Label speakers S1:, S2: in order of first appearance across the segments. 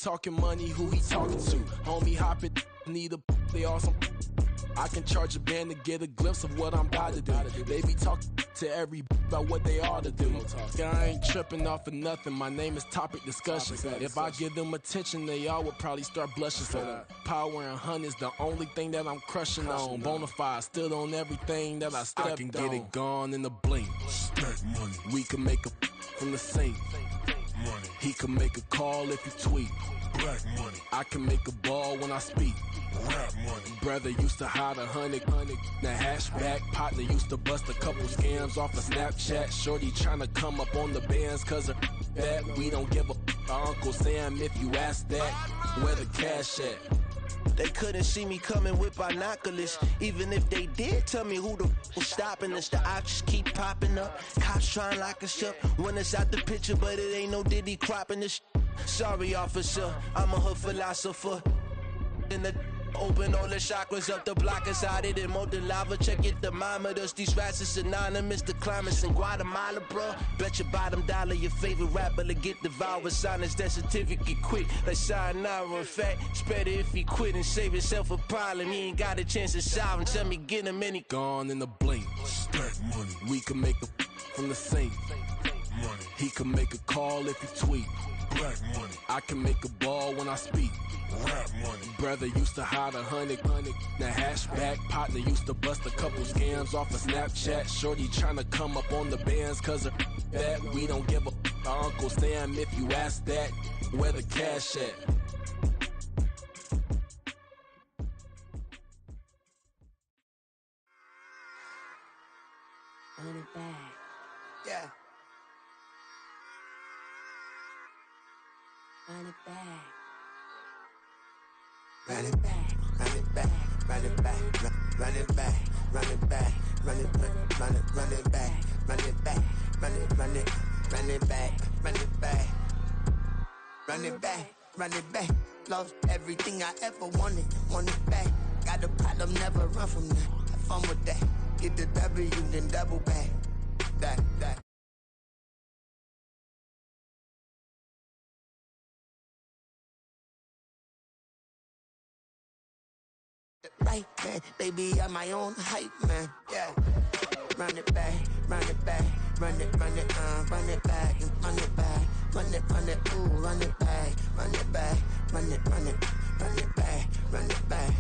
S1: Talking money, who he talking to? Homie hopping, need a they awesome. I can charge a band to get a glimpse of what I'm about to do. They be talking to every about what they ought to do. I ain't tripping off of nothing. My name is topic discussion. If I give them attention, they all would probably start blushing. So power and hunt is the only thing that I'm crushing on. Bonafide, stood on everything that I stepped on. I can get it gone in a blink.
S2: Stack money.
S1: We can make a from the sink.
S2: Money.
S1: He can make a call if he tweet.
S2: Black money.
S1: I can make a ball when I speak.
S2: Rap money.
S1: Brother used to hide 100. The hashback partner used to bust a couple scams off of Snapchat. Shorty tryna come up on the bands cause of that. We don't give a Uncle Sam if you ask that. Where the cash at?
S3: They couldn't see me coming with binoculars. Even if they did, tell me who the was stopping us. The options keep popping up. Cops trying to lock us up. When it's out the picture, but it ain't no Diddy cropping this. Sorry, officer, I'm a hood philosopher. In the open all the chakras up, the block is out it and molten lava. Check it, thermometers. These rats is synonymous to climates in Guatemala, bruh. Bet your bottom dollar your favorite rapper to get devoured. Sign his death certificate quick, like sayonara. In fact, it's better if he quit and save himself a problem. He ain't got a chance to solve him. Tell me, get him any
S1: gone in the blink.
S2: Stack money.
S1: We can make a from the sink.
S2: Money.
S1: He can make a call if he tweet.
S2: Black money.
S1: I can make a ball when I speak.
S2: Rap money.
S1: Brother used to hide 100. The hashback partner used to bust a couple scams off of Snapchat. Shorty tryna come up on the bands cause of that. We don't give a Uncle Sam if you ask that. Where the cash at?
S4: Run it back.
S3: Yeah.
S4: Run it back.
S3: Run it back, run it back, run it back, run it back, run it back, run it back, run it back, run it back, run it back, run it back, run it back, run it back. Lost everything I ever wanted, want it back. Got a problem, never run from that. Have fun with that. Get the W, then double back. That. Right, man, baby, I'm my own hype, man, yeah. Run it back, run it back, run it back, and run it back, run it, ooh, run it back, run it back, run it back, run it back.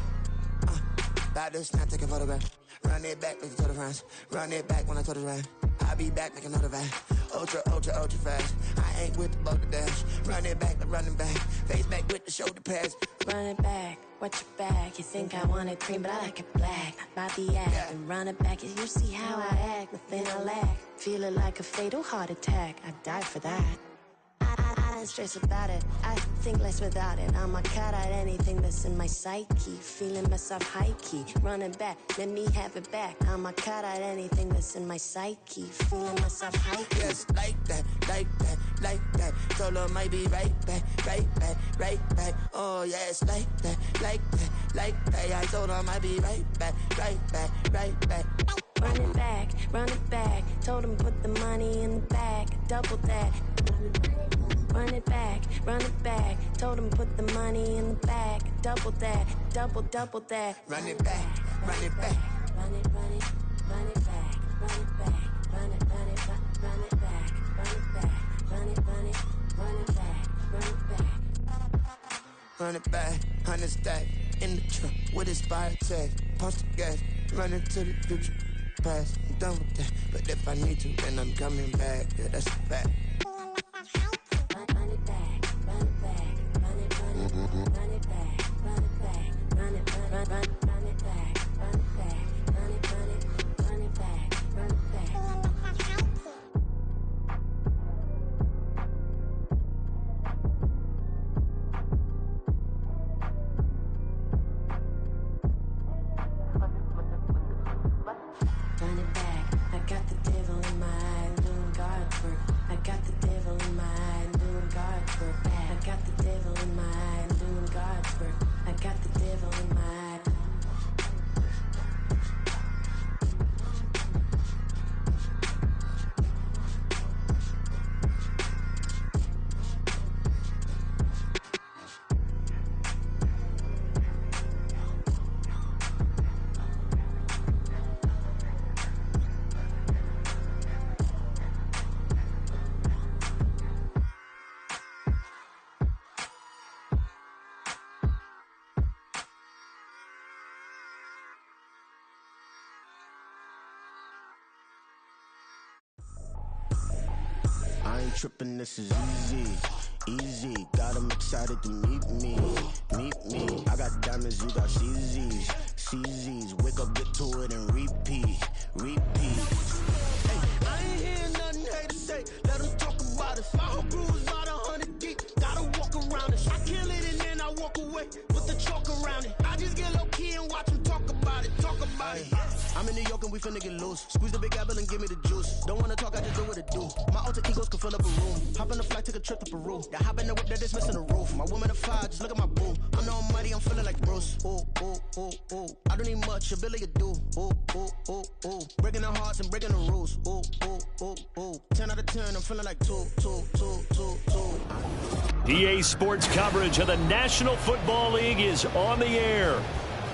S3: About to snap, take a photograph. Run it back, make it to the friends. Run it back when I told it right. I'll be back, make another van. Ultra fast. I ain't with the boat to dash. Run it back, but running back. Face back with the shoulder pads.
S4: Run it back, watch your back. You think I want it cream, but I like it black. About the act,
S3: Yeah.
S4: and run it back. You see how I act, nothing I lack. Feeling like a fatal heart attack. I'd die for that. I don't stress about it, I think less without it. I'ma cut out anything that's in my psyche. Feeling myself high-key, running back, let me have it back. I'ma cut out anything that's in my psyche. Feeling myself high-key.
S3: Yes, like that. Told her might be right back. Oh yes, like that. I told her might be right back.
S4: Run it back, told him put the money in the bag, double that. Run it back, told him put the money in the bag, double that, double that.
S3: Run it back.
S4: Run it back, run it back, run it back, run it back, run it back,
S3: Run it back, 100 stack in the truck with his fire tag. Pump the gas, running to the future. Past, I'm done with that. But if I need to, then I'm coming back. Yeah, that's a fact.
S4: Run it back, run it back, run it back, run it back, run it back, run it back, run it back, run it back, run it back. Run it back, I got the devil in my eye, doing guard work. I got the devil in my eye, doing guard work. I got the devil in my eye, doing guard work. I got the devil in my eye.
S3: ain't tripping, this is easy. Easy, got them excited to meet me. I got diamonds, you got CZs. Wake up, get to it, and repeat. Hey, I ain't hearing nothing hate to say. Let them talk about us. My whole crew is about 100 deep. Gotta walk around it. I kill it and then I walk away with the chalk around it. I just get low key and watch them talk about it. I'm in New York and we finna get loose. Squeeze the big apple and give me the juice. Don't wanna talk, I just do what it do. My alter egos can fill up a room. Hop in a flight, take a trip to Peru. Yeah, hop in the whip that is missing the roof. My woman a fire, just look at my boo. I'm the almighty, I'm feeling like Bruce. Ooh. I don't need much, ability to do. Ooh. Breaking the hearts and breaking the rules. Ooh. 10 out of 10, I'm feeling like two.
S5: EA Sports coverage of the National Football League is on the air.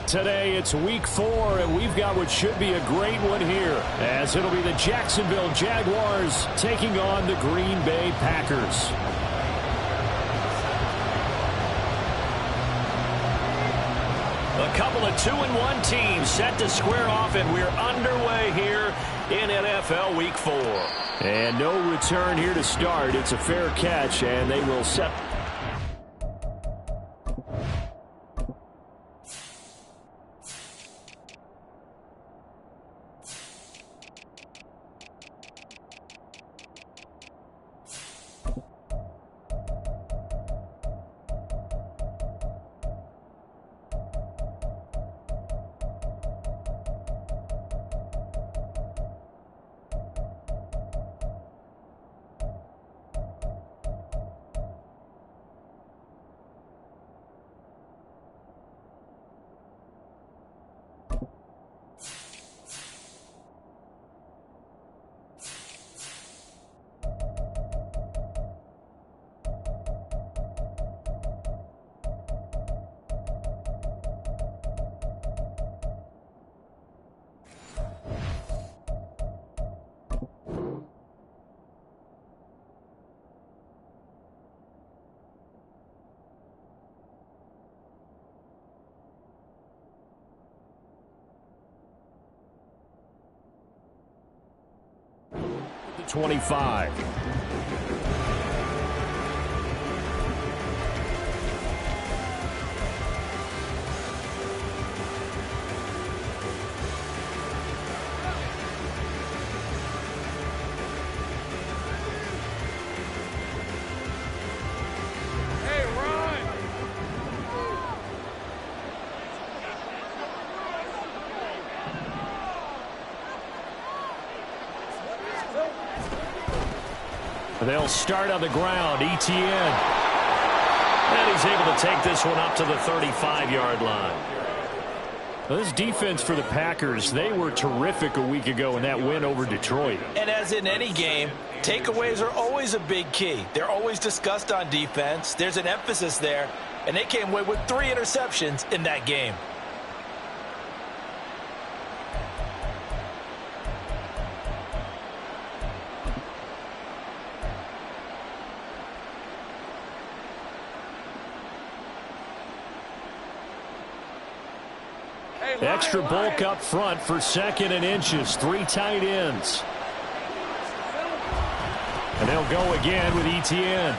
S5: Today it's week 4, and we've got what should be a great one here, as it'll be the Jacksonville Jaguars taking on the Green Bay Packers. A couple of 2-1 teams set to square off, and we're underway here in NFL Week 4. And no return here to start. It's a fair catch, and they will set... The 25. They'll start on the ground. Etienne. And he's able to take this one up to the 35-yard line. Well, this defense for the Packers, they were terrific a week ago in that win over Detroit.
S6: And as in any game, takeaways are always a big key. They're always discussed on defense. There's an emphasis there, and they came away with 3 interceptions in that game.
S5: Extra bulk up front for 2nd and inches. 3 tight ends. And they'll go again with Etienne.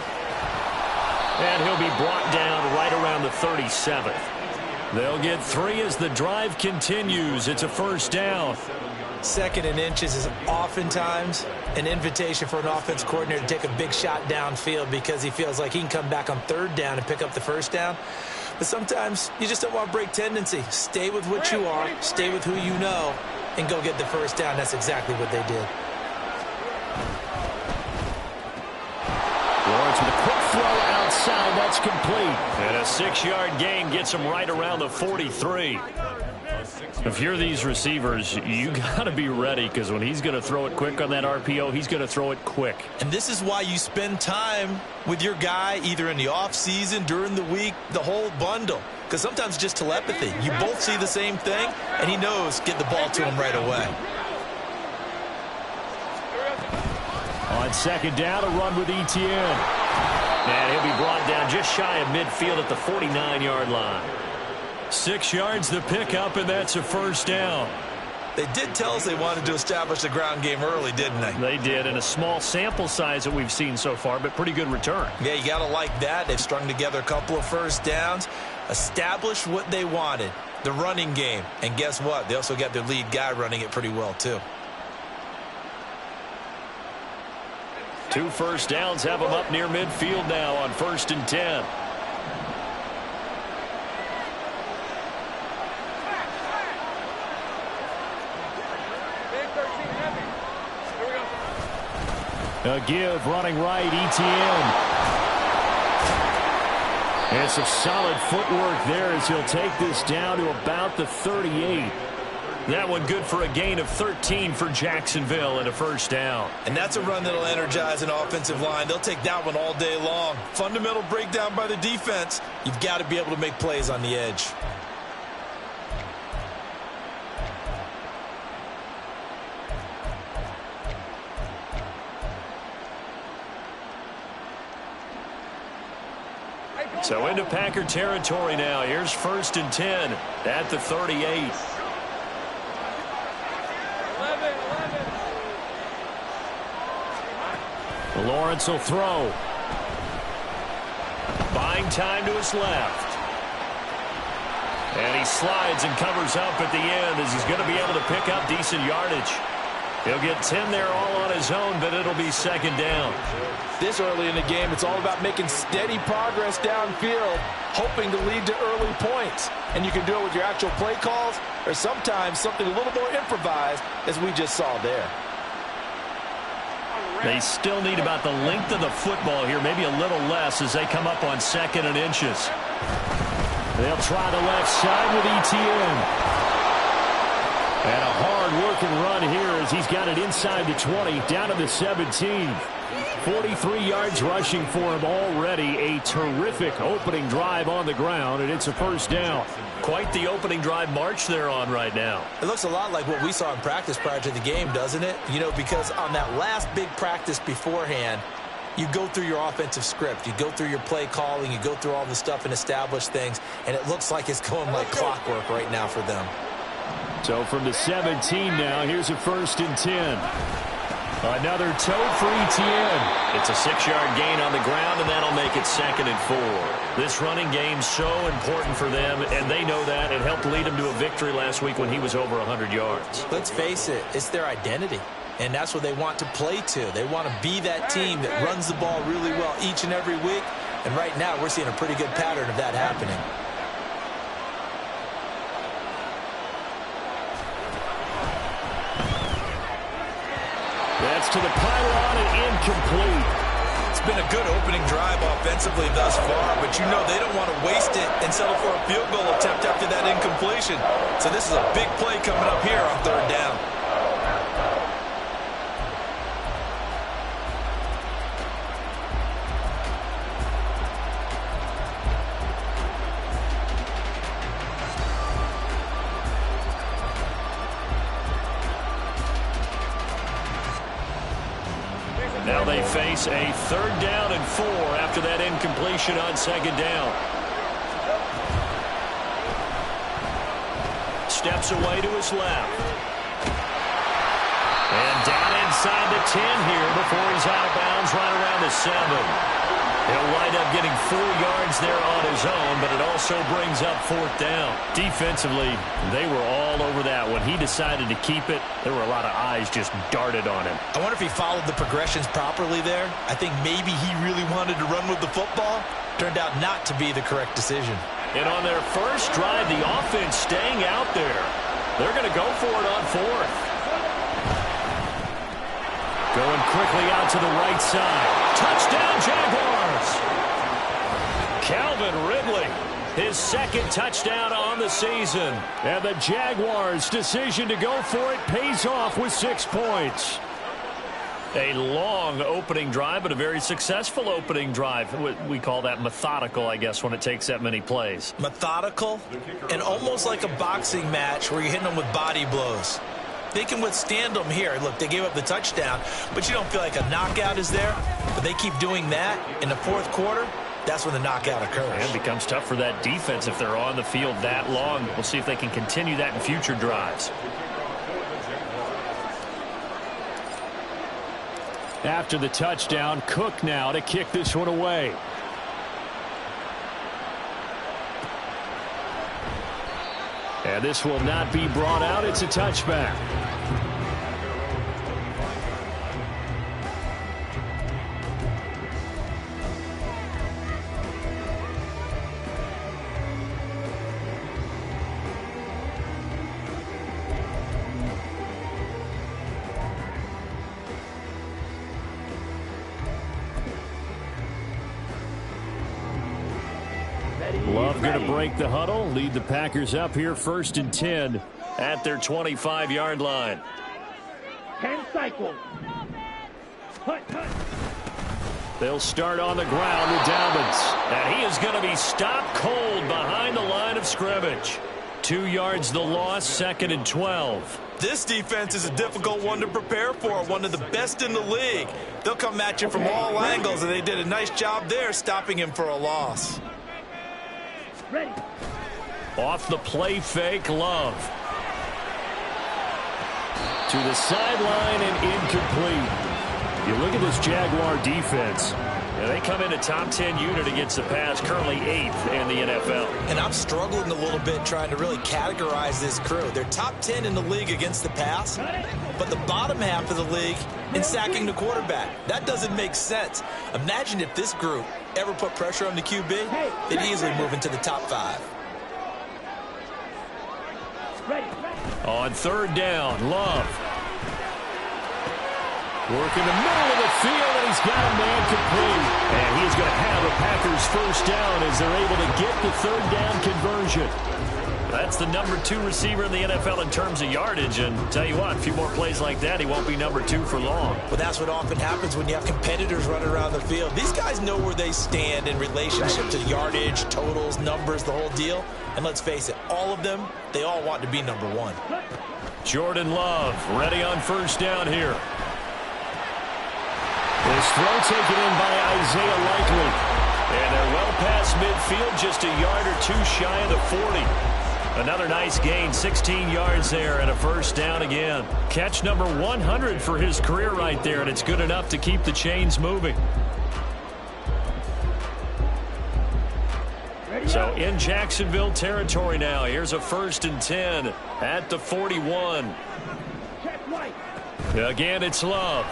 S5: And he'll be brought down right around the 37th. They'll get 3 as the drive continues. It's a first down.
S6: 2nd and inches is oftentimes an invitation for an offense coordinator to take a big shot downfield because he feels like he can come back on 3rd down and pick up the first down. But sometimes you just don't want to break tendency. Stay with what you are, stay with who you know, and go get the first down. That's exactly what they did.
S5: Lawrence with a quick throw outside. That's complete. And a 6-yard gain gets him right around the 43. If you're these receivers, you got to be ready, because when he's going to throw it quick on that RPO, he's going to throw it quick.
S6: And this is why you spend time with your guy either in the offseason, during the week, the whole bundle. Because sometimes just telepathy. You both see the same thing, and he knows get the ball to him right away.
S5: On 2nd down, a run with Etienne. And he'll be brought down just shy of midfield at the 49-yard line. 6 yards the pickup, and that's a first down.
S6: They did tell us they wanted to establish the ground game early, didn't they?
S5: They did, in a small sample size that we've seen so far, but pretty good return.
S6: Yeah, you got to like that. They've strung together a couple of first downs, established what they wanted, the running game. And guess what? They also got their lead guy running it pretty well, too.
S5: 2 first downs have them up near midfield now on 1st and 10. A give, running right, ETN. And some solid footwork there as he'll take this down to about the 38. That one good for a gain of 13 for Jacksonville and a first down.
S6: And that's a run that'll energize an offensive line. They'll take that one all day long. Fundamental breakdown by the defense. You've got to be able to make plays on the edge.
S5: So into Packer territory now. Here's 1st and 10 at the 38. Lawrence will throw. Buying time to his left. And he slides and covers up at the end as he's going to be able to pick up decent yardage. He'll get 10 there all on his own, but it'll be 2nd down.
S7: This early in the game, it's all about making steady progress downfield, hoping to lead to early points. And you can do it with your actual play calls or sometimes something a little more improvised, as we just saw there.
S5: They still need about the length of the football here, maybe a little less as they come up on 2nd and inches. They'll try the left side with ETN. And a hard-working run here as he's got it inside the 20, down to the 17. 43 yards rushing for him already. A terrific opening drive on the ground, and it's a first down. Quite the opening drive march they're on right now.
S6: It looks a lot like what we saw in practice prior to the game, doesn't it? You know, because on that last big practice beforehand, you go through your offensive script. You go through your play calling. You go through all the stuff and establish things, and it looks like it's going like clockwork right now for them.
S5: So from the 17 now, here's a 1st and 10. Another tote for ETN. It's a 6-yard gain on the ground, and that'll make it 2nd and 4. This running game's so important for them, and they know that. It helped lead them to a victory last week when he was over 100 yards.
S6: Let's face it, it's their identity, and that's what they want to play to. They want to be that team that runs the ball really well each and every week, and right now we're seeing a pretty good pattern of that happening.
S5: That's to the pylon and incomplete.
S6: It's been a good opening drive offensively thus far, but you know they don't want to waste it and settle for a field goal attempt after that incompletion. So this is a big play coming up here on 3rd down.
S5: Now they face a 3rd down and 4 after that incompletion on 2nd down. Steps away to his left. And down inside the 10 here before he's out of bounds right around the 7. He'll wind up getting 4 yards there on his own, but it also brings up 4th down. Defensively, they were all over that. When he decided to keep it, there were a lot of eyes just darted on him.
S6: I wonder if he followed the progressions properly there. I think maybe he really wanted to run with the football. Turned out not to be the correct decision.
S5: And on their first drive, the offense staying out there. They're going to go for it on 4th. Going quickly out to the right side. Touchdown, Jaguars! Calvin Ridley, his 2nd touchdown on the season. And the Jaguars' decision to go for it pays off with 6 points. A long opening drive, but a very successful opening drive. We call that methodical, I guess, when it takes that many plays.
S6: Methodical and almost like a boxing match where you're hitting them with body blows. They can withstand them here. Look, they gave up the touchdown, but you don't feel like a knockout is there. But they keep doing that in the 4th quarter. That's when the knockout occurs.
S5: And it becomes tough for that defense if they're on the field that long. We'll see if they can continue that in future drives. After the touchdown, Cook now to kick this one away. And this will not be brought out. It's a touchback. Love going to break the huddle, lead the Packers up here 1st and 10 at their 25-yard line.
S8: 10 cycles.
S5: They'll start on the ground with Dobbins. And he is going to be stopped cold behind the line of scrimmage. 2 yards the loss, 2nd and 12.
S6: This defense is a difficult one to prepare for, one of the best in the league. They'll come at you from all angles, and they did a nice job there stopping him for a loss.
S8: Ready.
S5: Off the play fake, Love. To the sideline and incomplete. You look at this Jaguar defense. And they come in a top 10 unit against the pass, currently 8th in the NFL.
S6: And I'm struggling a little bit trying to really categorize this crew. They're top 10 in the league against the pass, but the bottom half of the league in sacking the quarterback. That doesn't make sense. Imagine if this group ever put pressure on the QB, they'd easily move into the top 5.
S5: On 3rd down, Love. Working the middle of the field, and he's got a man complete. And he is going to have a Packers first down as they're able to get the 3rd down conversion. That's the number 2 receiver in the NFL in terms of yardage. And tell you what, a few more plays like that, he won't be number 2 for long.
S6: Well, that's what often happens when you have competitors running around the field. These guys know where they stand in relationship to yardage, totals, numbers, the whole deal. And let's face it, all of them, they all want to be number 1.
S5: Jordan Love ready on 1st down here. This throw taken in by Isaiah Likely. And they're well past midfield, just a yard or 2 shy of the 40. Another nice gain, 16 yards there and a first down again. Catch number 100 for his career right there, and it's good enough to keep the chains moving. So in Jacksonville territory now. Here's a 1st and 10 at the 41. Again, it's Love.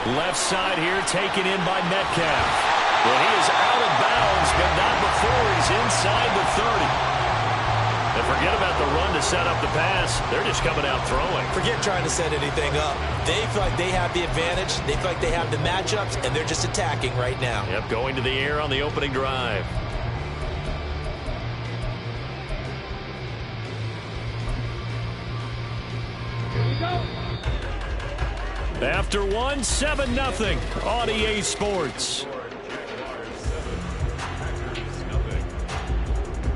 S5: Left side here taken in by Metcalf. Well, he is out of bounds, but not before he's inside the 30. And forget about the run to set up the pass. They're just coming out throwing.
S6: Forget trying to set anything up. They feel like they have the advantage. They feel like they have the matchups, and they're just attacking right now.
S5: Yep, going to the air on the opening drive.
S8: Here we go.
S5: After 1, 7-0 on EA Sports.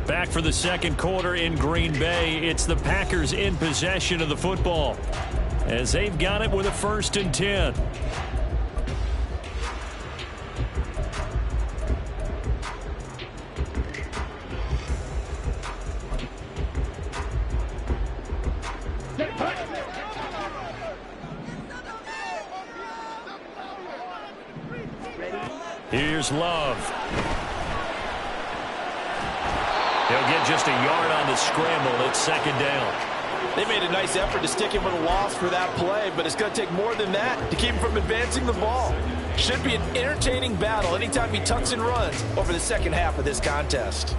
S5: Back for the 2nd quarter in Green Bay. It's the Packers in possession of the football as they've got it with a 1st and 10. Here's Love. He'll get just a yard on the scramble. It's 2nd down.
S7: They made a nice effort to stick him with a loss for that play, but it's going to take more than that to keep him from advancing the ball. Should be an entertaining battle anytime he tucks and runs over the second half of this contest.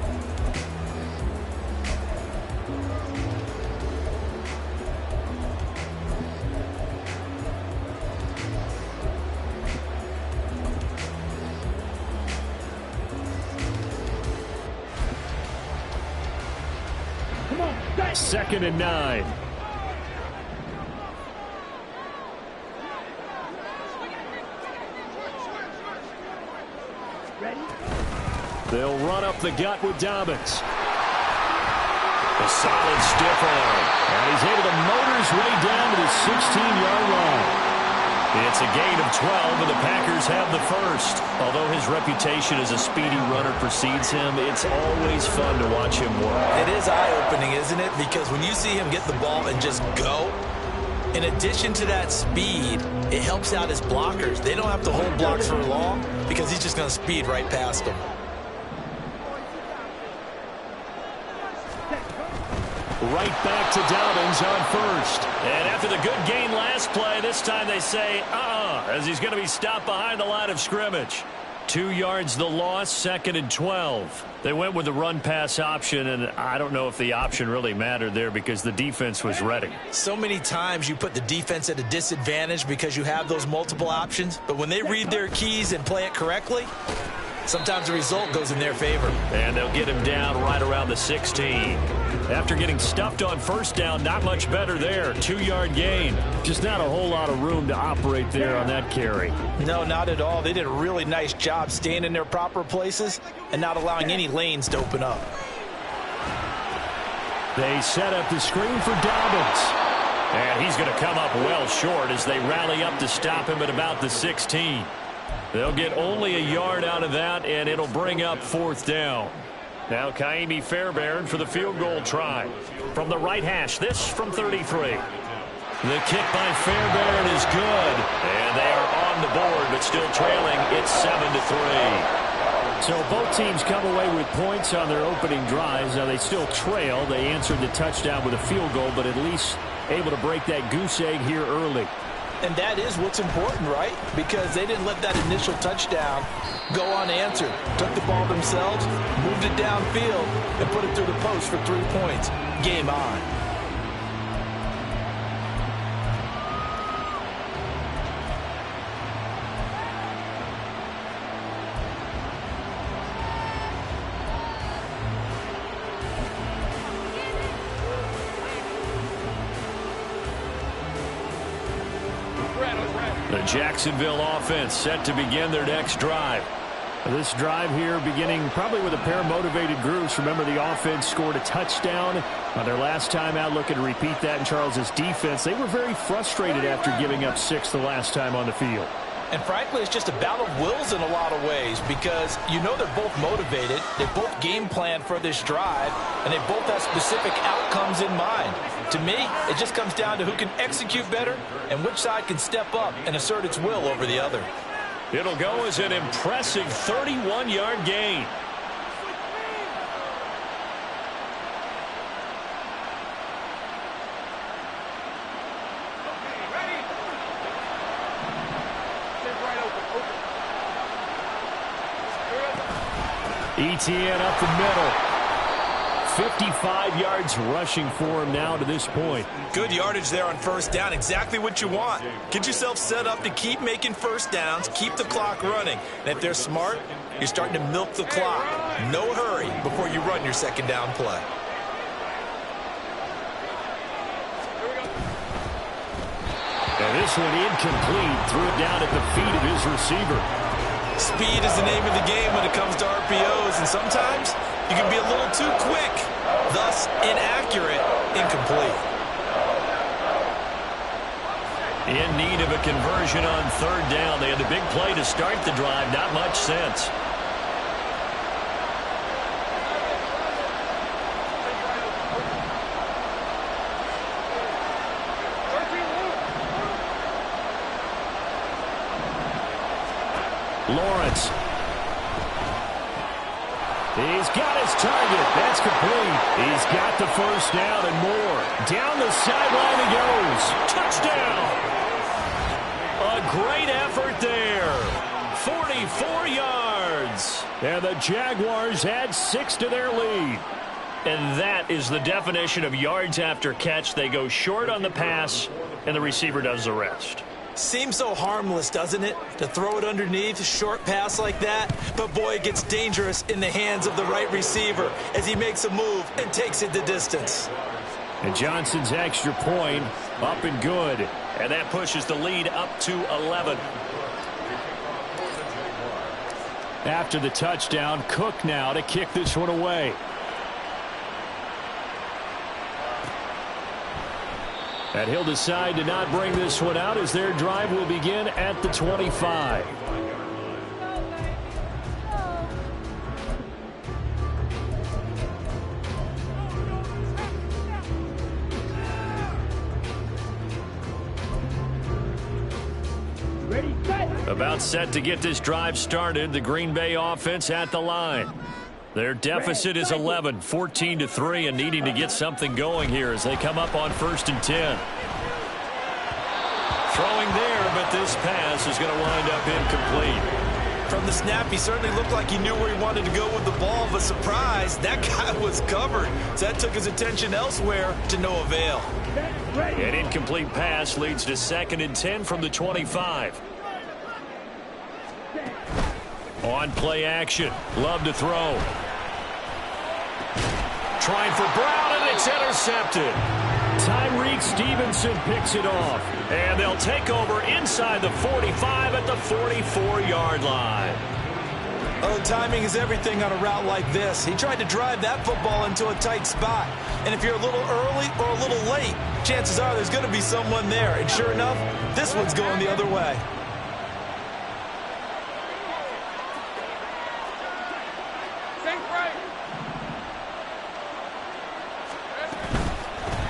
S5: Second and 9. They'll run up the gut with Dobbins. A solid stiff arm. And he's able to motor his way down to the 16-yard line. It's a gain of 12, and the Packers have the first. Although his reputation as a speedy runner precedes him, it's always fun to watch him work.
S6: It is eye-opening, isn't it? Because when you see him get the ball and just go, In addition to that speed, it helps out his blockers. They don't have to hold blocks for long because he's just going to speed right past them.
S5: Right back to Dobbins on first. And after the good gain last play, this time they say, as he's going to be stopped behind the line of scrimmage. 2 yards the loss, 2nd and 12. They went with the run-pass option, and I don't know if the option really mattered there because the defense was ready.
S6: So many times you put the defense at a disadvantage because you have those multiple options, but when they read their keys and play it correctly, sometimes the result goes in their favor.
S5: And they'll get him down right around the 16. After getting stuffed on first down, not much better there. 2-yard gain. Just not a whole lot of room to operate there on that carry.
S6: No, not at all. They did a really nice job staying in their proper places and not allowing any lanes to open up.
S5: They set up the screen for Dobbins. And he's going to come up well short as they rally up to stop him at about the 16. They'll get only a yard out of that, and it'll bring up 4th down. Now Kaimi Fairbairn for the field goal try. From the right hash, this from 33. The kick by Fairbairn is good. And they are on the board, but still trailing. It's 7-3. So both teams come away with points on their opening drives. Now they still trail. They answered the touchdown with a field goal, but at least able to break that goose egg here early.
S6: And that is what's important, right? Because they didn't let that initial touchdown go unanswered. Took the ball themselves, moved it downfield, and put it through the post for 3 points. Game on.
S5: The Jacksonville offense set to begin their next drive. This drive here beginning probably with a pair of motivated groups. Remember, the offense scored a touchdown on their last time out, looking to repeat that in Charles's defense. They were very frustrated after giving up 6 the last time on the field.
S6: And frankly, it's just a battle of wills in a lot of ways because you know they're both motivated, they both game plan for this drive, and they both have specific outcomes in mind. To me, it just comes down to who can execute better and which side can step up and assert its will over the other.
S5: It'll go as an impressive 31-yard gain. Etienne up the middle. 55 yards rushing for him now to this point.
S6: Good yardage there on first down. Exactly what you want. Get yourself set up to keep making first downs, keep the clock running. And if they're smart, you're starting to milk the clock. No hurry before you run your second down play.
S5: And this one incomplete. Threw it down at the feet of his receiver.
S6: Speed is the name of the game when it comes to RPOs, and sometimes you can be a little too quick, thus inaccurate, incomplete.
S5: In need of a conversion on third down. They had the big play to start the drive. Not much sense. Lawrence. He's got his target. That's complete. He's got the first down and more. Down the sideline he goes. Touchdown. A great effort there. 44 yards. And the Jaguars add 6 to their lead. And that is the definition of yards after catch. They go short on the pass, and the receiver does the rest.
S6: Seems so harmless, doesn't it? To throw it underneath, a short pass like that. But boy, it gets dangerous in the hands of the right receiver as he makes a move and takes it the distance.
S5: And Johnson's extra point up and good. And that pushes the lead up to 11. After the touchdown, Cook now to kick this one away. And he'll decide to not bring this one out as their drive will begin at the 25. About set to get this drive started. The Green Bay offense at the line. Their deficit is 11, 14-3, and needing to get something going here as they come up on 1st and 10. Throwing there, but this pass is going to wind up incomplete.
S6: From the snap, he certainly looked like he knew where he wanted to go with the ball, but surprise, that guy was covered. So that took his attention elsewhere to no avail.
S5: An incomplete pass leads to 2nd and 10 from the 25. On play action. Love to throw. Trying for Brown, and it's intercepted. Tyreek Stevenson picks it off. And they'll take over inside the 45 at the 44-yard line.
S6: Oh, timing is everything on a route like this. He tried to drive that football into a tight spot. And if you're a little early or a little late, chances are there's going to be someone there. And sure enough, this one's going the other way.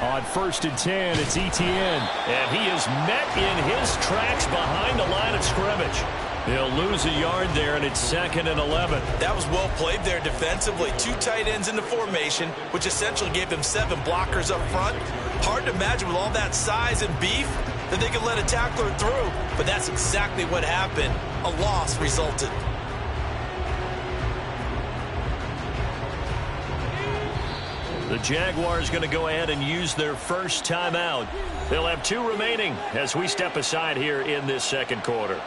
S5: On 1st and 10, it's Etienne. And he is met in his tracks behind the line of scrimmage. He'll lose a yard there, and it's 2nd and 11.
S6: That was well played there defensively. 2 tight ends in the formation, which essentially gave them 7 blockers up front. Hard to imagine with all that size and beef that they could let a tackler through. But that's exactly what happened. A loss resulted.
S5: The Jaguars going to go ahead and use their first timeout. They'll have 2 remaining as we step aside here in this 2nd quarter.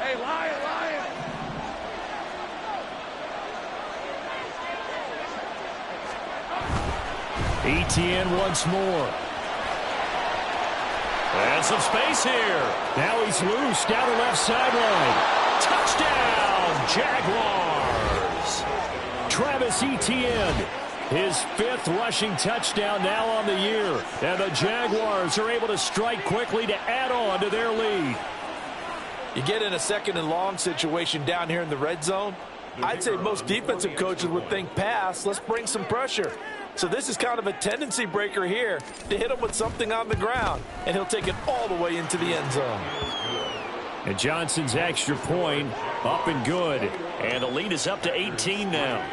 S8: Hey, Lion.
S5: Etienne once more. And some space here. Now he's loose down the left sideline. Touchdown, Jaguars. Travis Etienne, his 5th rushing touchdown now on the year. And the Jaguars are able to strike quickly to add on to their lead.
S6: You get in a 2nd and long situation down here in the red zone. I'd say most defensive coaches would think pass. Let's bring some pressure. So this is kind of a tendency breaker here to hit him with something on the ground. And he'll take it all the way into the end zone.
S5: And Johnson's extra point up and good. And the lead is up to 18 now.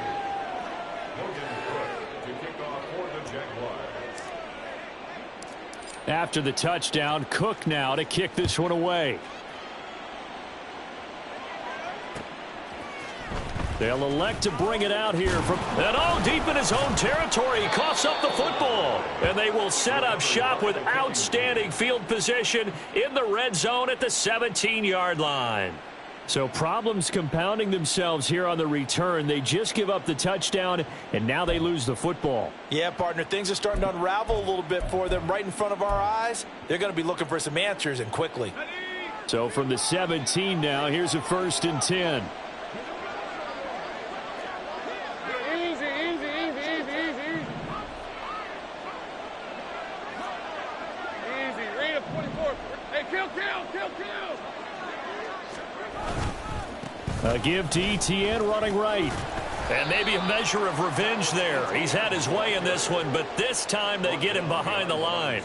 S5: After the touchdown, Cook now to kick this one away. They'll elect to bring it out here from deep in his own territory. He coughs up the football. And they will set up shop with outstanding field position in the red zone at the 17-yard line. So problems compounding themselves here on the return. They just give up the touchdown, and now they lose the football.
S6: Yeah, partner, things are starting to unravel a little bit for them right in front of our eyes. They're going to be looking for some answers, and quickly.
S5: So from the 17 now, here's a 1st and 10. A give to Etienne running right. And maybe a measure of revenge there. He's had his way in this one, but this time they get him behind the line.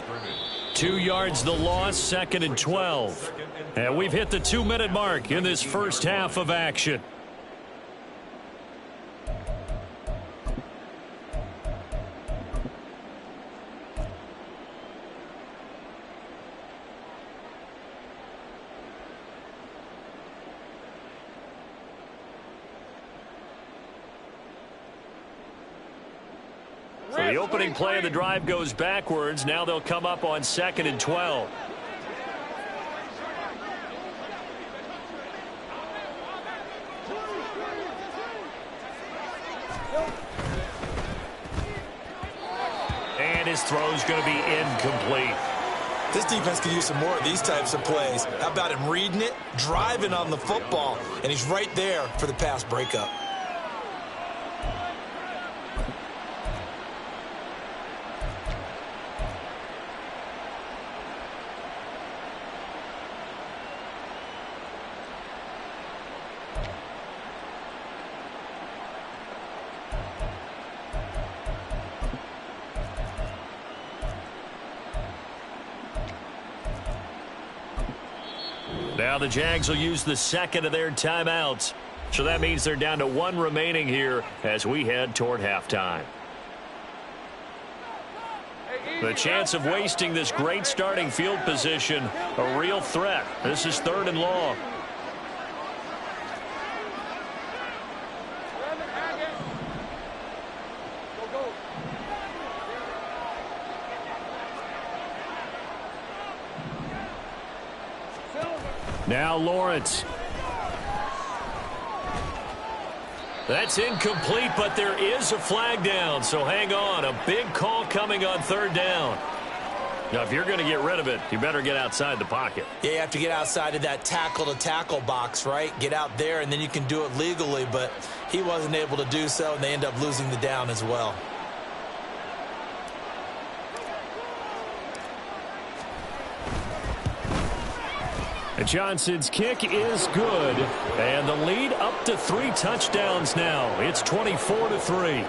S5: 2 yards the loss, 2nd and 12. And we've hit the 2-minute mark in this first half of action. So the opening play of the drive goes backwards. Now they'll come up on 2nd and 12. And his throw's going to be incomplete.
S6: This defense could use some more of these types of plays. How about him reading it, driving on the football, and he's right there for the pass breakup.
S5: Now the Jags will use the second of their timeouts. So that means they're down to one remaining here as we head toward halftime. The chance of wasting this great starting field position, a real threat. This is 3rd and long. Now Lawrence. That's incomplete, but there is a flag down, so hang on. A big call coming on 3rd down. Now, if you're going to get rid of it, you better get outside the pocket.
S6: Yeah, you have to get outside of that tackle-to-tackle box, right? Get out there, and then you can do it legally, but he wasn't able to do so, and they end up losing the down as well.
S5: Johnson's kick is good, and the lead up to 3 touchdowns now. It's 24-3.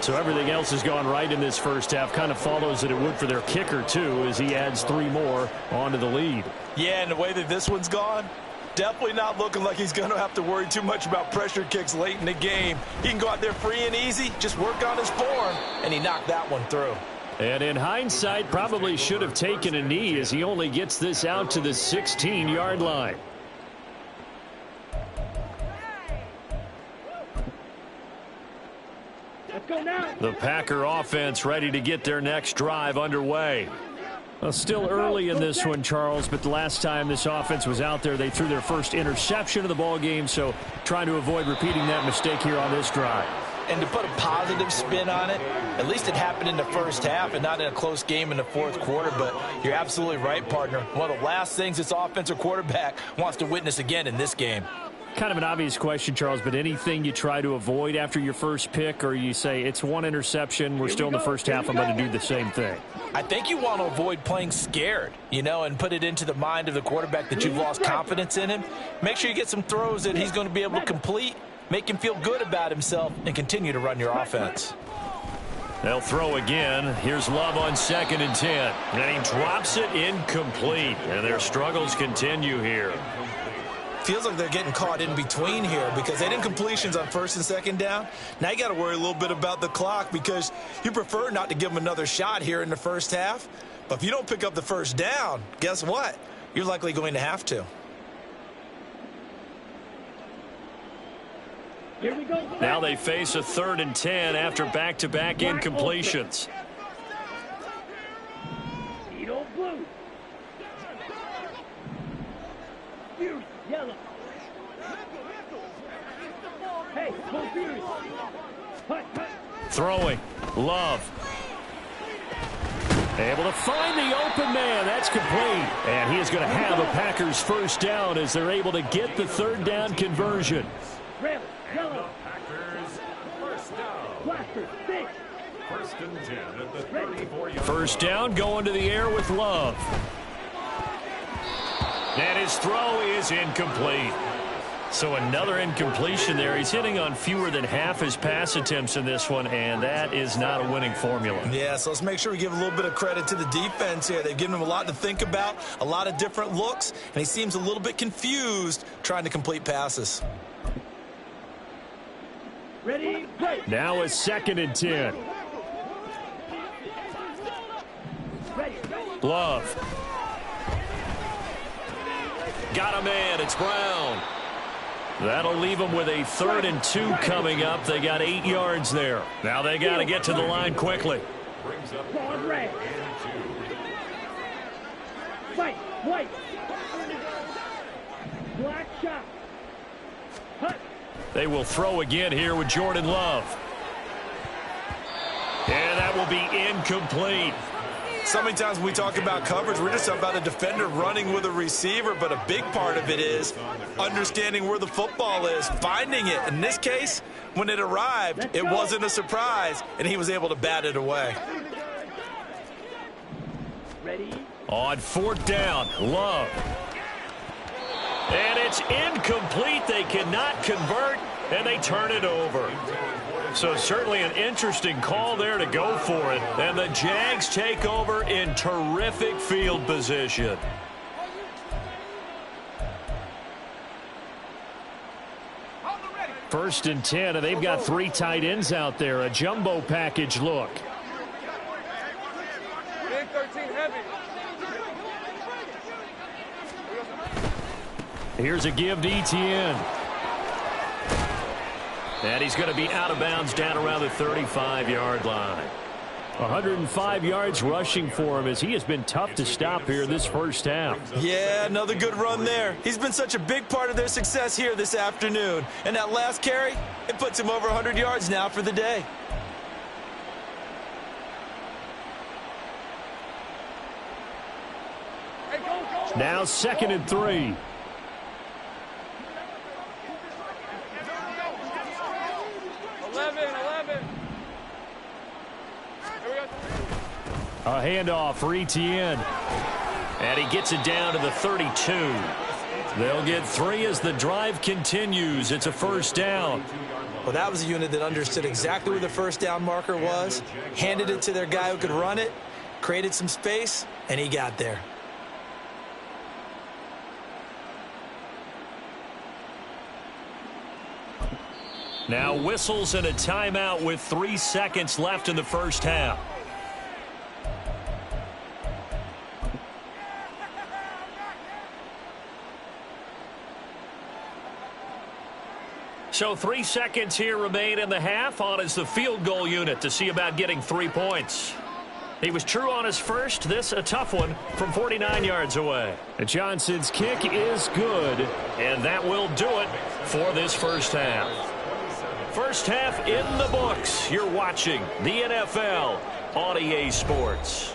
S5: So everything else has gone right in this first half. Kind of follows that it would for their kicker, too, as he adds 3 more onto the lead.
S7: Yeah, and the way that this one's gone, definitely not looking like he's going to have to worry too much about pressure kicks late in the game. He can go out there free and easy, just work on his form, and he knocked that one through.
S5: And in hindsight, probably should have taken a knee as he only gets this out to the 16-yard line.
S8: Let's go now.
S5: The Packer offense ready to get their next drive underway. Well, still early in this one, Charles, but the last time this offense was out there, they threw their first interception of the ball game, so trying to avoid repeating that mistake here on this drive.
S6: And to put a positive spin on it, at least it happened in the first half and not in a close game in the 4th quarter. But you're absolutely right, partner. One of the last things this offensive quarterback wants to witness again in this game.
S5: Kind of an obvious question, Charles, but anything you try to avoid after your first pick, or you say it's 1 interception, we're still in the first half, I'm going to do the same thing?
S6: I think you want to avoid playing scared, and put it into the mind of the quarterback that you've lost confidence in him. Make sure you get some throws that he's going to be able to complete, make him feel good about himself, and continue to run your offense.
S5: They'll throw again. Here's Love on 2nd and 10. And he drops it incomplete. And their struggles continue here.
S6: Feels like they're getting caught in between here because they didn't completions on 1st and 2nd down. Now you got to worry a little bit about the clock because you prefer not to give them another shot here in the first half. But if you don't pick up the 1st down, guess what? You're likely going to have to.
S8: Here we go.
S5: Now they face a 3rd and 10 after back-to-back incompletions.
S8: Edo blue. Furious yellow. Hey, go Furious. Hut.
S5: Throwing. Love. Able to find the open man. That's complete. And he is going to have a Packers 1st down as they're able to get the 3rd down conversion.
S8: Red, yellow.
S9: Packers 1st down.
S8: Blaster, 6.
S9: 1st and 10 at the 34-yard.
S5: 1st down going to the air with Love. And his throw is incomplete. So another incompletion there. He's hitting on fewer than half his pass attempts in this one, and that is not a winning formula.
S6: Yeah, so let's make sure we give a little bit of credit to the defense here. They've given him a lot to think about, a lot of different looks, and he seems a little bit confused trying to complete passes.
S8: Ready, play.
S5: Now a 2nd and 10.
S8: Ready.
S5: Love. Got a man. It's Brown. That'll leave them with a 3rd and 2 coming up. They got 8 yards there. Now they got to get to the line quickly.
S9: Brings up
S8: Ball red.
S9: 3rd and 2.
S8: Fight, white. Black shot. Hut.
S5: They will throw again here with Jordan Love. And that will be incomplete.
S7: So many times when we talk about coverage, we're just talking about a defender running with a receiver, but a big part of it is understanding where the football is, finding it. In this case, when it arrived, it wasn't a surprise, and he was able to bat it away.
S8: Ready.
S5: On 4th down, Love. And it's incomplete. They cannot convert, and they turn it over. So certainly an interesting call there to go for it. And the Jags take over in terrific field position. First and 10, and they've got 3 tight ends out there. A jumbo package look.
S10: 13 heavy.
S5: Here's a give to Etienne. And he's going to be out of bounds down around the 35-yard line. 105 yards rushing for him as he has been tough to stop here this first half.
S6: Yeah, another good run there. He's been such a big part of their success here this afternoon. And that last carry, it puts him over 100 yards now for the day.
S5: Now 2nd and 3. A handoff for Etienne. And he gets it down to the 32. They'll get 3 as the drive continues. It's a first down.
S6: Well, that was a unit that understood exactly where the first down marker was, handed it to their guy who could run it, created some space, and he got there.
S5: Now whistles and a timeout with 3 seconds left in the first half. So 3 seconds here remain in the half. On is the field goal unit to see about getting 3 points. He was true on his first. This a tough one from 49 yards away. And Johnson's kick is good, and that will do it for this first half. First half in the books. You're watching the NFL on EA Sports.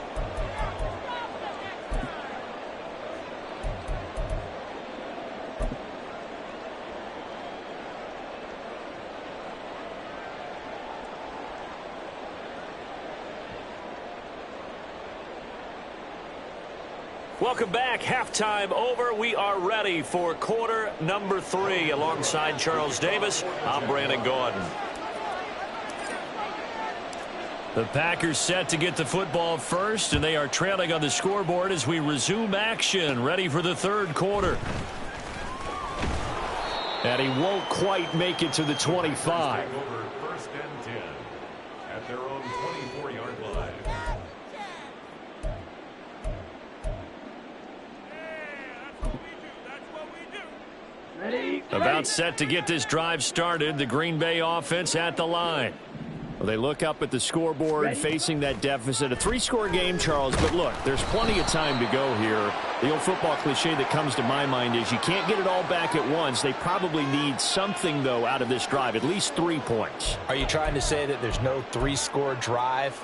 S5: Welcome back. Halftime over. We are ready for quarter number 3. Alongside Charles Davis, I'm Brandon Gordon. The Packers set to get the football first, and they are trailing on the scoreboard as we resume action, ready for the third quarter. And he won't quite make it to the 25.
S9: First and 10 at their own 24-yard line.
S5: About set to get this drive started. The Green Bay offense at the line. Well, they look up at the scoreboard facing that deficit. A 3-score game, Charles, but look, there's plenty of time to go here. The old football cliche that comes to my mind is you can't get it all back at once. They probably need something, though, out of this drive, at least 3 points.
S6: Are you trying to say that there's no 3-score drive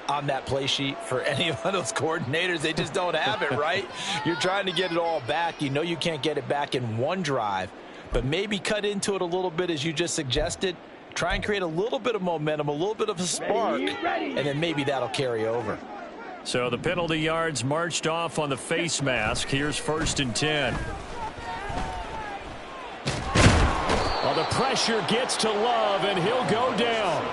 S6: on that play sheet for any of those coordinators? They just don't have it, right? You're trying to get it all back. You know you can't get it back in one drive, but maybe cut into it a little bit as you just suggested. Try and create a little bit of momentum, a little bit of a spark, and then maybe that'll carry over.
S5: So the penalty yards marched off on the face mask. Here's 1st and 10. Well, the pressure gets to Love, and he'll go down.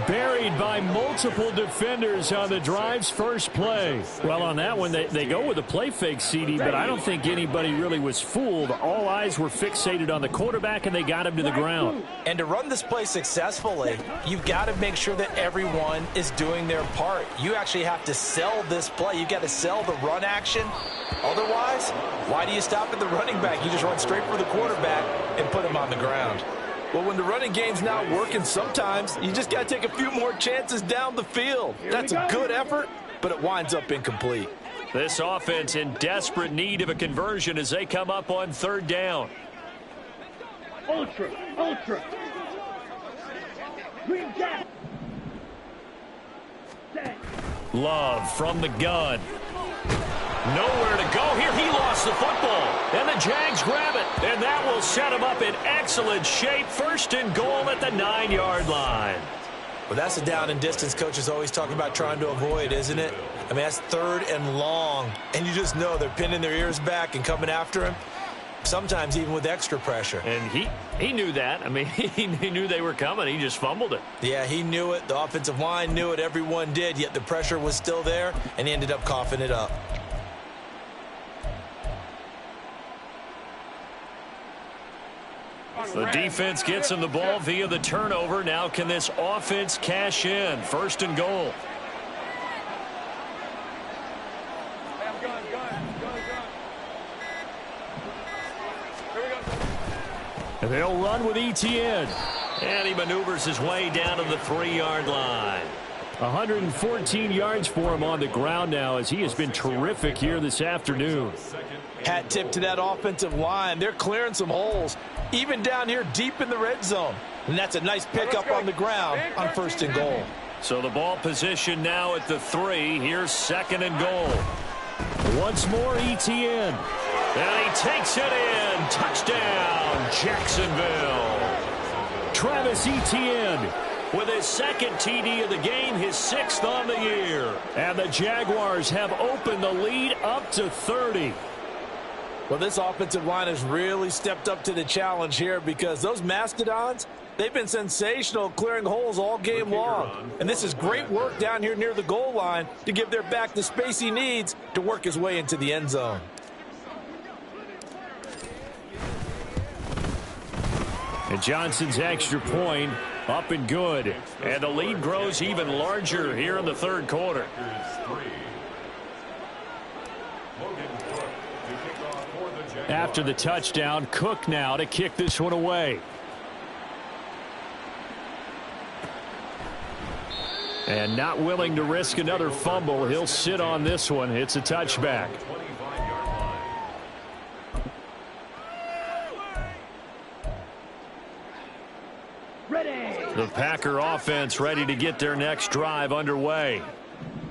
S5: Buried by multiple defenders on the drive's first play. Well, on that one, they go with a play fake, CD, but I don't think anybody really was fooled. All eyes were fixated on the quarterback, and they got him to the ground.
S6: And to run this play successfully, you've got to make sure that everyone is doing their part. You actually have to sell this play. You've got to sell the run action. Otherwise, why do you stop at the running back? You just run straight for the quarterback and put him on the ground. Well, when the running game's not working, sometimes you just got to take a few more chances down the field. That's a good effort, but it winds up incomplete.
S5: This offense in desperate need of a conversion as they come up on 3rd down.
S8: Ultra. Green jack.
S5: Love from the gun. Nowhere to go here. He lost the football. And the Jags grab it. And that will set him up in excellent shape. 1st and goal at the 9-yard line.
S6: Well, that's the down and distance coaches always talk about trying to avoid, isn't it? I mean, that's 3rd and long. And you just know they're pinning their ears back and coming after him. Sometimes even with extra pressure.
S5: And he knew that. I mean, he knew they were coming. He just fumbled it.
S6: Yeah, he knew it. The offensive line knew it. Everyone did. Yet the pressure was still there. And he ended up coughing it up.
S5: The defense gets him the ball via the turnover. Now can this offense cash in? First and goal. And they'll run with Etienne. And he maneuvers his way down to the 3-yard line. 114 yards for him on the ground now as he has been terrific here this afternoon.
S7: Hat tip to that offensive line. They're clearing some holes, even down here deep in the red zone. And that's a nice pickup on the ground on first and goal.
S5: So the ball position now at the 3. Here's second and goal. Once more Etienne. And he takes it in. Touchdown, Jacksonville. Travis Etienne with his second TD of the game, his 6th on the year. And the Jaguars have opened the lead up to 30.
S7: Well, this offensive line has really stepped up to the challenge here because those Mastodons, they've been sensational clearing holes all game long. And this is great work down here near the goal line to give their back the space he needs to work his way into the end zone.
S5: And Johnson's extra point up and good. And the lead grows even larger here in the third quarter. After the touchdown, Cook now to kick this one away. And not willing to risk another fumble. He'll sit on this one. It's a touchback. The Packer offense ready to get their next drive underway.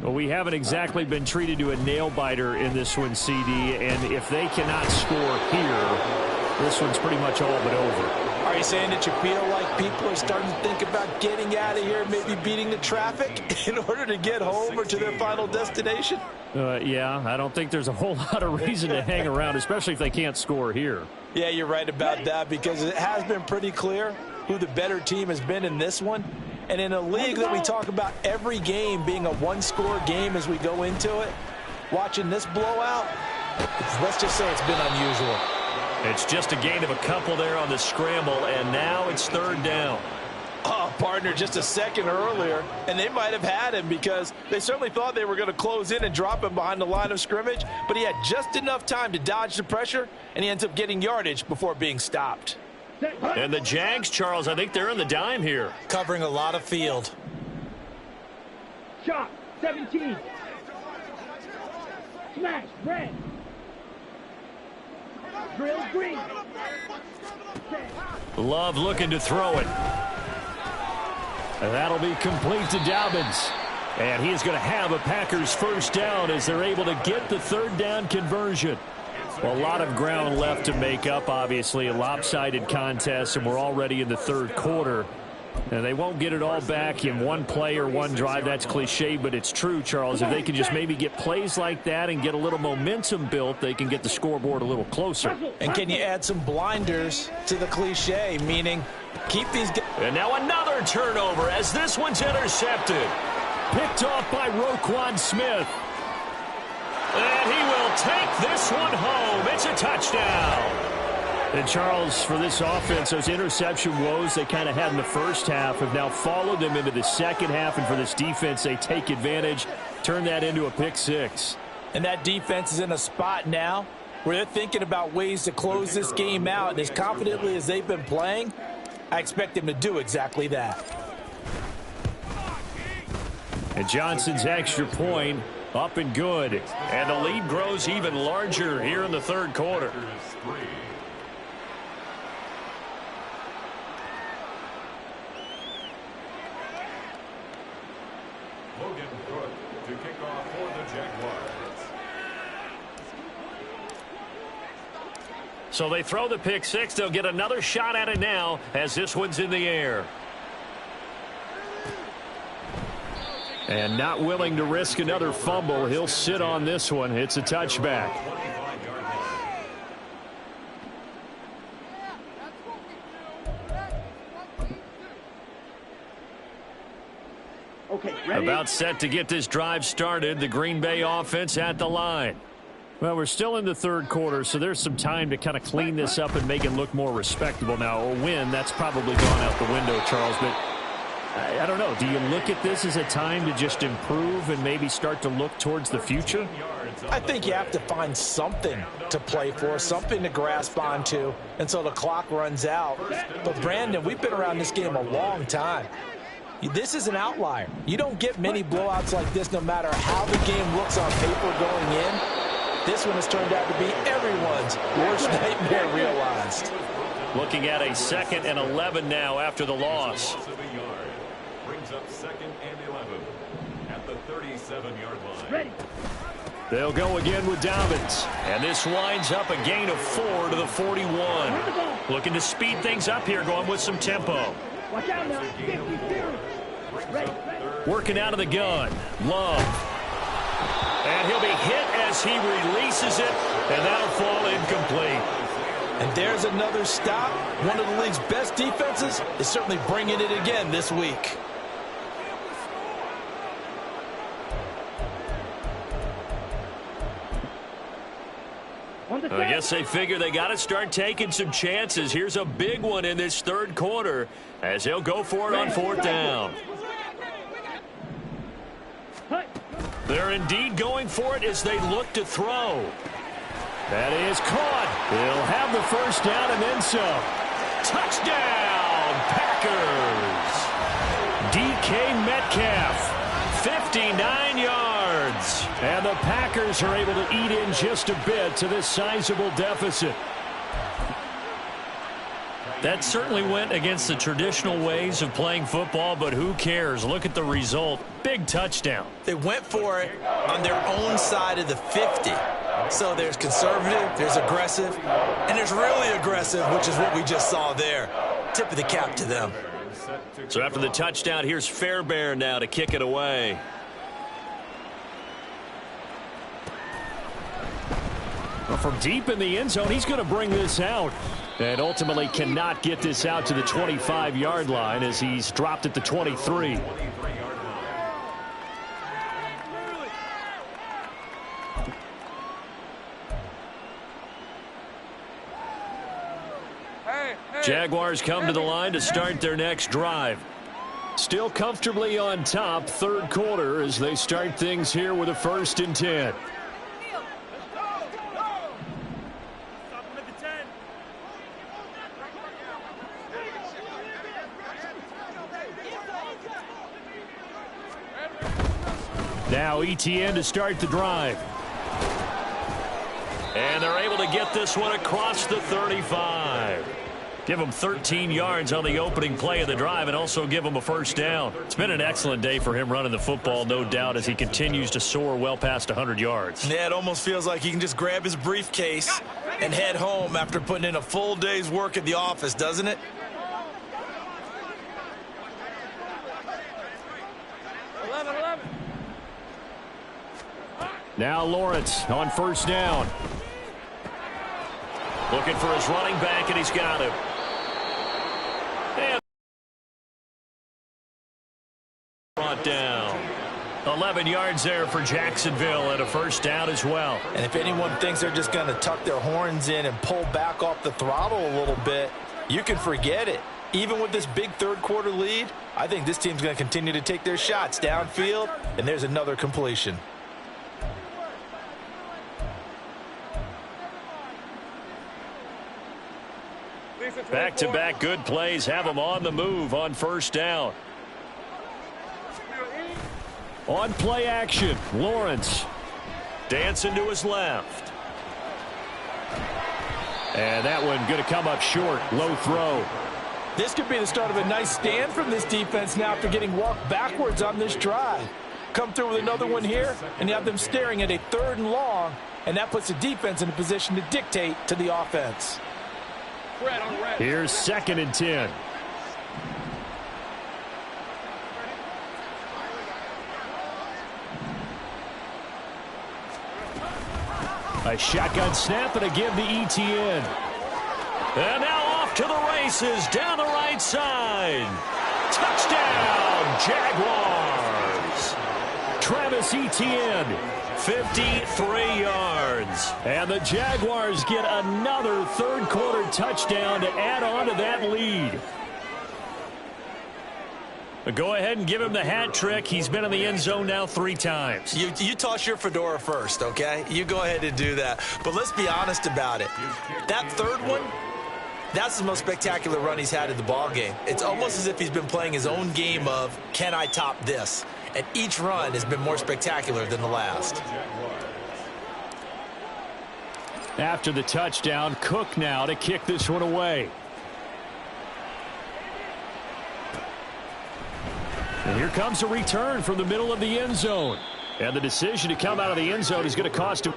S5: Well, we haven't exactly been treated to a nail-biter in this one, CD, and if they cannot score here, this one's pretty much all but over.
S7: Are you saying that you feel like people are starting to think about getting out of here, maybe beating the traffic in order to get home or to their final destination?
S5: Yeah, I don't think there's a whole lot of reason to hang around, especially if they can't score here.
S7: Yeah, you're right about that because it has been pretty clear who the better team has been in this one. And in a league that we talk about every game being a one-score game as we go into it, watching this blowout, let's just say it's been unusual.
S5: It's just a gain of a couple there on the scramble, and now it's third down.
S7: Oh, partner, just a second earlier, and they might have had him because they certainly thought they were going to close in and drop him behind the line of scrimmage, but he had just enough time to dodge the pressure, and he ends up getting yardage before being stopped.
S5: And the Jags, Charles, I think they're in the dime here.
S6: Covering a lot of field.
S8: Shot, 17. Smash, red. Drill, green.
S5: Love looking to throw it. And that'll be complete to Dobbins. And he is going to have a Packers first down as they're able to get the third down conversion. Well, a lot of ground left to make up, obviously. A lopsided contest, and we're already in the third quarter. And they won't get it all back in one play or one drive. That's cliche, but it's true, Charles. If they can just maybe get plays like that and get a little momentum built, they can get the scoreboard a little closer.
S7: And can you add some blinders to the cliche, meaning keep these guys.
S5: And now another turnover as this one's intercepted. Picked off by Roquan Smith. And he will take this one home. It's a touchdown. And Charles, for this offense, those interception woes they kind of had in the first half have now followed them into the second half. And for this defense, they take advantage, turn that into a pick six.
S7: And that defense is in a spot now where they're thinking about ways to close this game out. And as confidently as they've been playing, I expect them to do exactly that.
S5: And Johnson's extra point up and good. And the lead grows even larger here in the third quarter.
S9: Logan Cook to kick off for the Jaguars.
S5: So they throw the pick six. They'll get another shot at it now as this one's in the air. And not willing to risk another fumble. He'll sit on this one. It's a touchback.
S8: Okay, ready?
S5: About set to get this drive started. The Green Bay offense at the line. Well, we're still in the third quarter, so there's some time to kind of clean this up and make it look more respectable. Now, a win, that's probably gone out the window, Charles, but I don't know. Do you look at this as a time to just improve and maybe start to look towards the future?
S6: I think you have to find something to play for, something to grasp onto until the clock runs out. But, Brandon, we've been around this game a long time. This is an outlier. You don't get many blowouts like this no matter how the game looks on paper going in. This one has turned out to be everyone's worst nightmare realized.
S5: Looking at a 2nd and 11 now after the loss.
S9: Brings up 2nd and 11 at the 37-yard line.
S8: Ready.
S5: They'll go again with Dobbins. And this winds up a gain of 4 to the 41. Looking to speed things up here, going with some tempo.
S8: Watch out now. 50, ready.
S5: Working out of the gun. Love. And he'll be hit as he releases it, and that'll fall incomplete.
S6: And there's another stop. One of the league's best defenses is certainly bringing it again this week.
S5: I guess they figure they got to start taking some chances. Here's a big one in this third quarter as they'll go for it on 4th down. They're indeed going for it as they look to throw. That is caught. They'll have the first down and then some. Touchdown, Packers. DK Metcalf, 59 yards. And the Packers are able to eat in just a bit to this sizable deficit. That certainly went against the traditional ways of playing football, but who cares? Look at the result. Big touchdown.
S6: They went for it on their own side of the 50. So there's conservative, there's aggressive, and there's really aggressive, which is what we just saw there. Tip of the cap to them.
S5: So after the touchdown, here's Fairbairn now to kick it away. Well, from deep in the end zone, he's going to bring this out. And ultimately cannot get this out to the 25-yard line as he's dropped at the 23. Jaguars come to the line to start their next drive. Still comfortably on top, third quarter, as they start things here with a 1st and 10. Now ETN to start the drive. And they're able to get this one across the 35. Give him 13 yards on the opening play of the drive and also give him a first down. It's been an excellent day for him running the football, no doubt, as he continues to soar well past 100 yards.
S6: Yeah, it almost feels like he can just grab his briefcase and head home after putting in a full day's work at the office, doesn't it?
S5: Now Lawrence on first down. Looking for his running back, and he's got him. And brought down. 11 yards there for Jacksonville and a first down as well.
S6: And if anyone thinks they're just going to tuck their horns in and pull back off the throttle a little bit, you can forget it. Even with this big third quarter lead, I think this team's going to continue to take their shots downfield, and there's another completion.
S5: Back-to-back good plays have them on the move on first down. On play action, Lawrence dancing to his left. And that one going to come up short, low throw.
S6: This could be the start of a nice stand from this defense now after getting walked backwards on this drive. Come through with another one here, and you have them staring at a 3rd and long, and that puts the defense in a position to dictate to the offense.
S5: Here's 2nd and 10. A shotgun snap and a give to ETN. And now off to the races down the right side. Touchdown, Jaguars. Travis Etienne, 53 yards. And the Jaguars get another third-quarter touchdown to add on to that lead. But go ahead and give him the hat trick. He's been in the end zone now 3 times.
S6: You toss your fedora first, okay? You go ahead and do that. But let's be honest about it. That third one, that's the most spectacular run he's had in the ballgame. It's almost as if he's been playing his own game of, can I top this? And each run has been more spectacular than the last.
S5: After the touchdown, Cook now to kick this one away. And here comes a return from the middle of the end zone. And the decision to come out of the end zone is going to cost him.